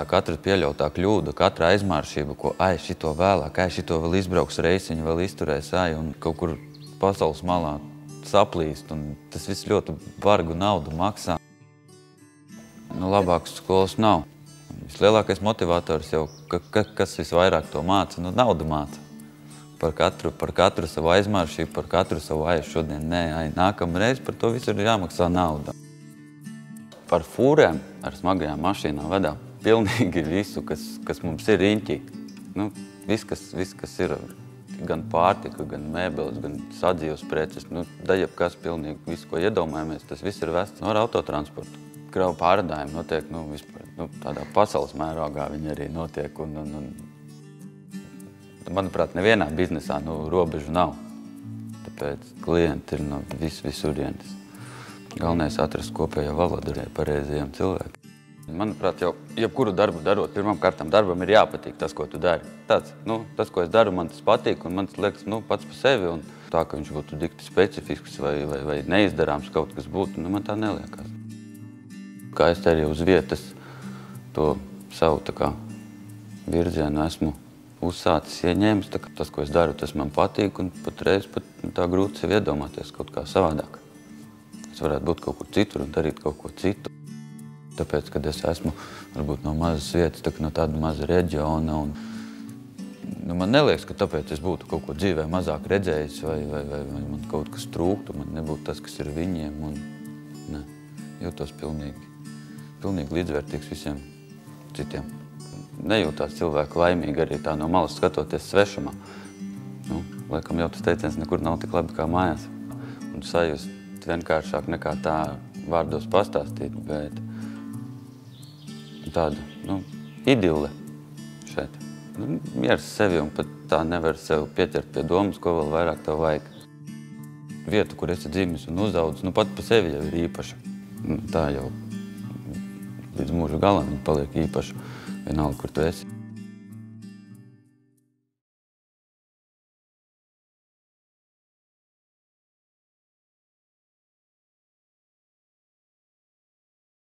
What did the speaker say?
katra pieļautā kļūda, katra aizmāršība, ko šito vēlāk, šito vēl izbrauks reisiņu, vēl izturēs, un kaut kur pasaules malā saplīst, un tas viss ļoti bargu naudu maksā. Labākas skolas nav. Vislielākais motivators jau, kas visvairāk to māca, nauda māca. Par katru savu aizmāršību, par katru savu šodien, nākamreiz par to visu ir jāmaksā nauda. Par fūrēm ar smagajām mašīnām vedā pilnīgi visu, kas mums ir riņķī. Viss, kas ir gan pārtika, gan mēbeles, gan sadzīves preces, jebkas pilnīgi visu, ko iedomājamies, tas viss ir vests ar autotransportu. Kravu pārādājumi notiek, tādā pasaules mērogā viņi arī notiek, manuprāt, nevienā biznesā, robežu nav. Tāpēc klienti ir visurienes. Galvenais atrast kopējo valodu ar pareizajiem cilvēkiem. Manuprāt, jau jebkuru darbu darot, pirmkārtām darbam ir jāpatīk tas, ko tu dari. Tas, ko es daru, man tas patīk, un man tas liekas, pats par sevi, un tā, ka viņš būtu dikti specifisks vai neizdarāms kaut kas būtu, man tā neliekās. Kā es arī uz vietas to savu virzienu esmu uzsācis, ieņēmis, tas, ko es daru, tas man patīk, un patreiz tā grūti sev iedomāties kaut kā savādāk. Es varētu būt kaut kur citur un darīt kaut ko citu. Tāpēc, kad es esmu varbūt no mazas vietas, no tāda maza reģiona, un man neliekas, ka tāpēc es būtu kaut ko dzīvē mazāk redzējis, vai man kaut kas trūktu, man nebūtu tas, kas ir viņiem, un jūtos pilnīgi līdzvērtīgs visiem citiem. Nejūtās cilvēku laimīgi arī tā no malas skatoties svešumā. Laikam jau tas teiciens nekur nav tik labi kā mājās. Un sajust vienkāršāk nekā tā vārdos pastāstīt, bet tāda, idille šeit. Miers sevi un pat tā nevar sev pieķert pie domas, ko vēl vairāk tev vajag. Vieta, kur esi dzimis un uzaudzis, pat pa sevi jau ir īpaša. Tā jau līdz mūža galam viņa paliek īpaša, vienalga, kur tu esi.